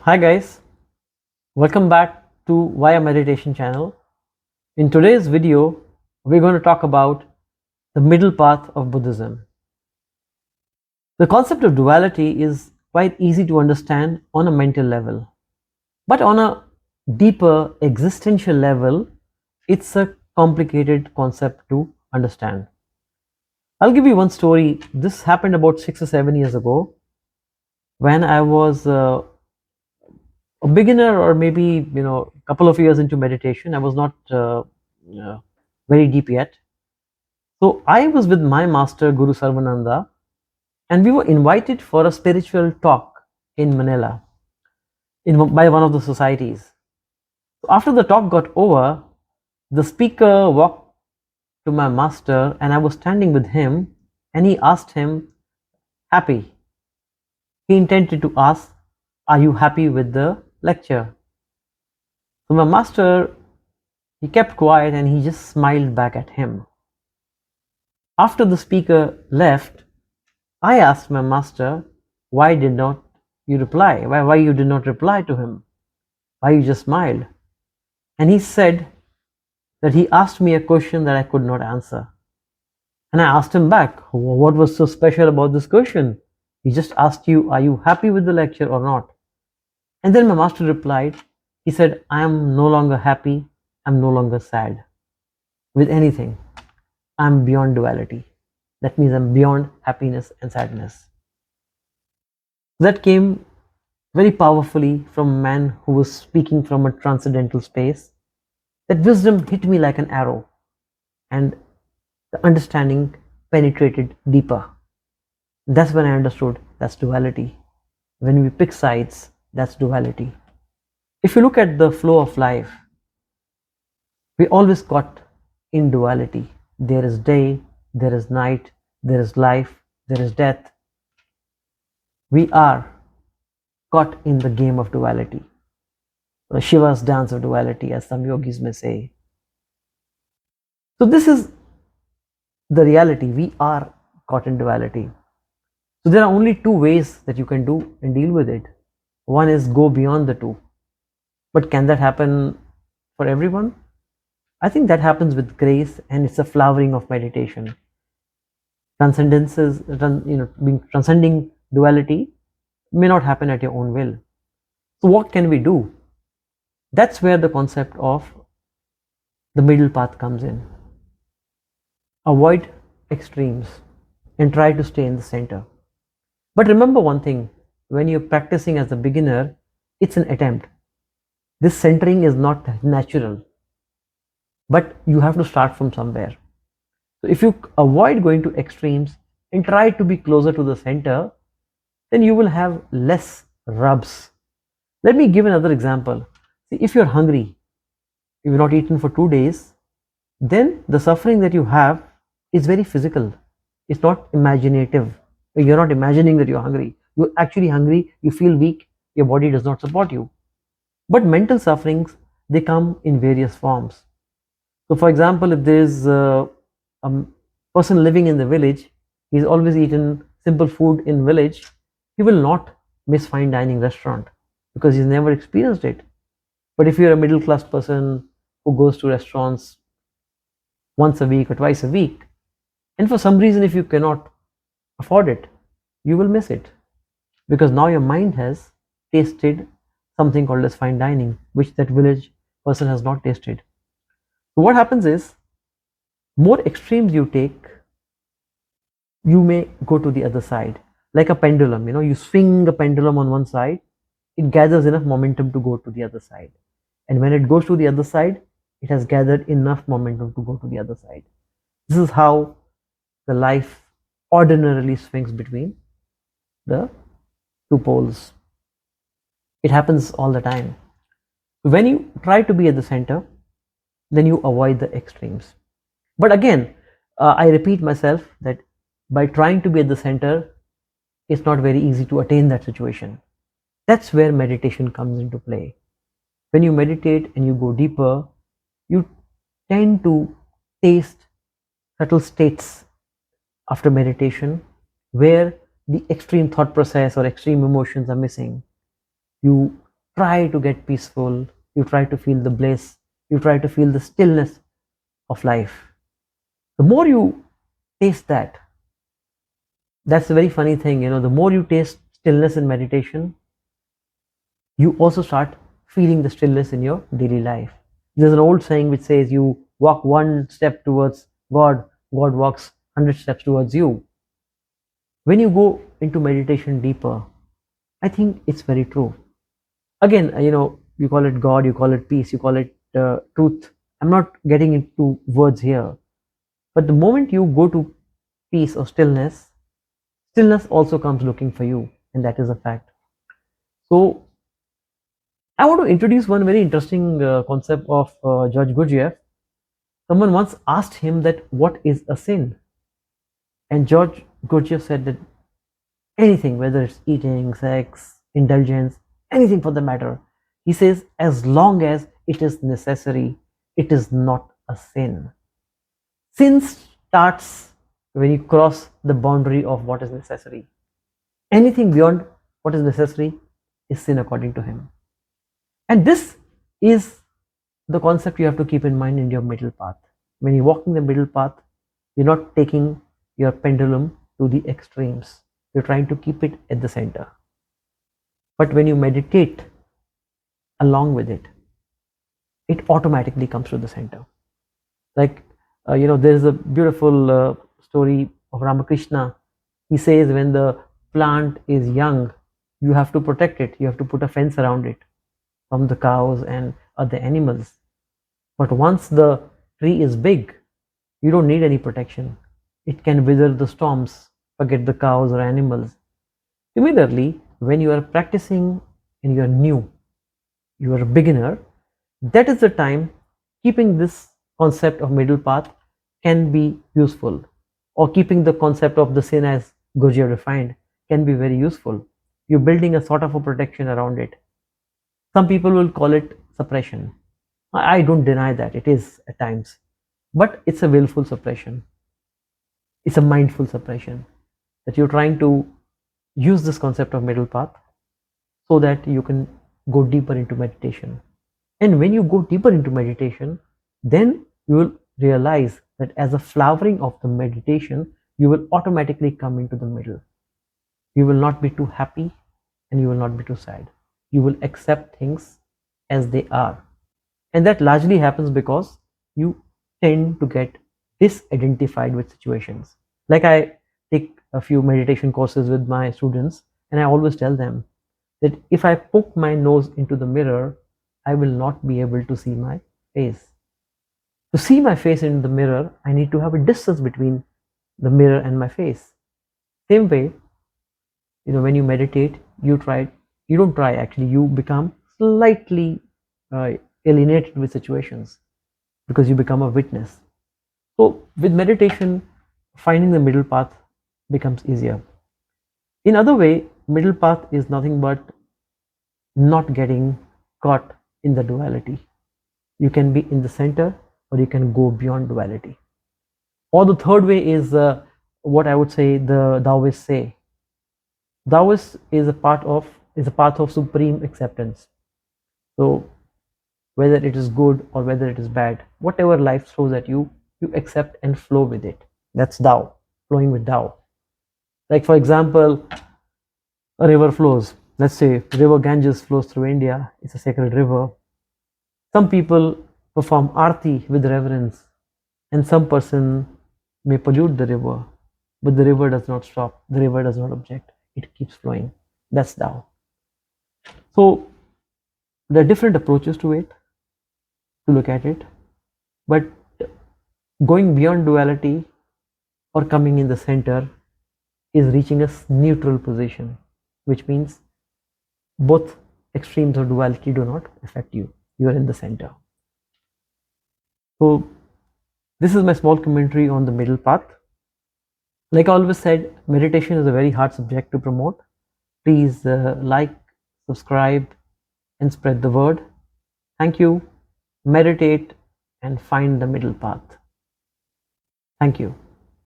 Hi guys, welcome back to Via Meditation channel. In today's video, we're going to talk about the middle path of Buddhism. The concept of duality is quite easy to understand on a mental level, but on a deeper existential level, it's a complicated concept to understand. I'll give you one story. This happened about 6 or 7 years ago when I was a beginner, or maybe a couple of years into meditation. I was not uh, very deep yet. So I was with my master Guru Sarvananda, and we were invited for a spiritual talk in Manila, by one of the societies. So after the talk got over, the speaker walked to my master, and I was standing with him, and he asked him, happy. He intended to ask, are you happy with the lecture? So my master, he kept quiet and he just smiled back at him. After the speaker left, I asked my master, why did not you reply? Why you did not reply to him? Why you just smiled? And he said that he asked me a question that I could not answer. And I asked him back, what was so special about this question? He just asked you, are you happy with the lecture or not? And then my master replied, he said, I am no longer happy, I'm no longer sad with anything. I'm beyond duality. That means I'm beyond happiness and sadness. That came very powerfully from a man who was speaking from a transcendental space. That wisdom hit me like an arrow, and the understanding penetrated deeper. That's when I understood that's duality. When we pick sides, that's duality. If you look at the flow of life, we always caught in duality. There is day, there is night, there is life, there is death. We are caught in the game of duality, Shiva's dance of duality, as some yogis may say. So this is the reality. We are caught in duality. So there are only two ways that you can do and deal with it. One is go beyond the two. But can that happen for everyone? I think that happens with grace, and it's a flowering of meditation. Transcendence is, being transcending duality may not happen at your own will. So what can we do? That's where the concept of the middle path comes in. Avoid extremes and try to stay in the center. But remember one thing, when you're practicing as a beginner, it's an attempt. This centering is not natural, but you have to start from somewhere. So if you avoid going to extremes and try to be closer to the center, then you will have less rubs. Let me give another example. See, if you're hungry, you've not eaten for 2 days, then the suffering that you have is very physical. It's not imaginative. You're not imagining that you're hungry. You're actually hungry, you feel weak, your body does not support you. But mental sufferings, they come in various forms. So for example, if there is a person living in the village, he's always eaten simple food in village, he will not miss fine dining restaurant because he's never experienced it. But if you're a middle class person who goes to restaurants once a week or twice a week, and for some reason if you cannot afford it, you will miss it, because now your mind has tasted something called as fine dining, which that village person has not tasted. So what happens is, more extremes you take, you may go to the other side. Like a pendulum, you swing a pendulum on one side, it gathers enough momentum to go to the other side. And when it goes to the other side, it has gathered enough momentum to go to the other side. This is how the life ordinarily swings between the two poles. It happens all the time. When you try to be at the center, then you avoid the extremes. But again, I repeat myself that by trying to be at the center, it's not very easy to attain that situation. That's where meditation comes into play. When you meditate and you go deeper, you tend to taste subtle states after meditation where the extreme thought process or extreme emotions are missing. You try to get peaceful, you try to feel the bliss, you try to feel the stillness of life. The more you taste that, that's a very funny thing, the more you taste stillness in meditation, you also start feeling the stillness in your daily life. There's an old saying which says you walk one step towards God, God walks 100 steps towards you. When you go into meditation deeper, I think it's very true. Again, you call it God, you call it peace, you call it truth. I'm not getting into words here. But the moment you go to peace or stillness, stillness also comes looking for you, and that is a fact. So I want to introduce one very interesting concept of Judge Gurdjieff. Someone once asked him that what is a sin, and George Gurdjieff said that anything, whether it's eating, sex, indulgence, anything for the matter, he says as long as it is necessary, it is not a sin. Sin starts when you cross the boundary of what is necessary. Anything beyond what is necessary is sin according to him. And this is the concept you have to keep in mind in your middle path. When you're walking the middle path, you're not taking your pendulum to the extremes. You're trying to keep it at the center. But when you meditate along with it, it automatically comes to the center. Like, there's a beautiful story of Ramakrishna. He says when the plant is young, you have to protect it. You have to put a fence around it from the cows and other animals. But once the tree is big, you don't need any protection. It can weather the storms, forget the cows or animals. Similarly, when you are practicing and you are new, you are a beginner, that is the time keeping this concept of middle path can be useful, or keeping the concept of the sin as Gurdjieff defined can be very useful. You're building a sort of a protection around it. Some people will call it suppression. I don't deny that it is at times, but it's a willful suppression. It's a mindful suppression that you're trying to use this concept of middle path so that you can go deeper into meditation. And when you go deeper into meditation, then you will realize that as a flowering of the meditation, you will automatically come into the middle. You will not be too happy and you will not be too sad. You will accept things as they are. And that largely happens because you tend to get disidentified with situations. Like, I take a few meditation courses with my students, and I always tell them that if I poke my nose into the mirror, I will not be able to see my face. To see my face in the mirror, I need to have a distance between the mirror and my face. Same way, when you meditate, you don't try actually, you become slightly alienated with situations because you become a witness. So with meditation, finding the middle path becomes easier. In other way, middle path is nothing but not getting caught in the duality. You can be in the center or you can go beyond duality. Or the third way is what I would say the Taoists say. Taoist is a path of supreme acceptance. So whether it is good or whether it is bad, whatever life throws at you, you accept and flow with it. That's Tao, flowing with Tao. Like, for example, a river flows. Let's say river Ganges flows through India. It's a sacred river. Some people perform arti with reverence, and some person may pollute the river, but the river does not stop. The river does not object. It keeps flowing. That's Tao. So there are different approaches to it, to look at it, but going beyond duality or coming in the center is reaching a neutral position, which means both extremes of duality do not affect you. You are in the center. So this is my small commentary on the middle path. Like I always said, meditation is a very hard subject to promote. Please like, subscribe, and spread the word. Thank you. Meditate and find the middle path. Thank you.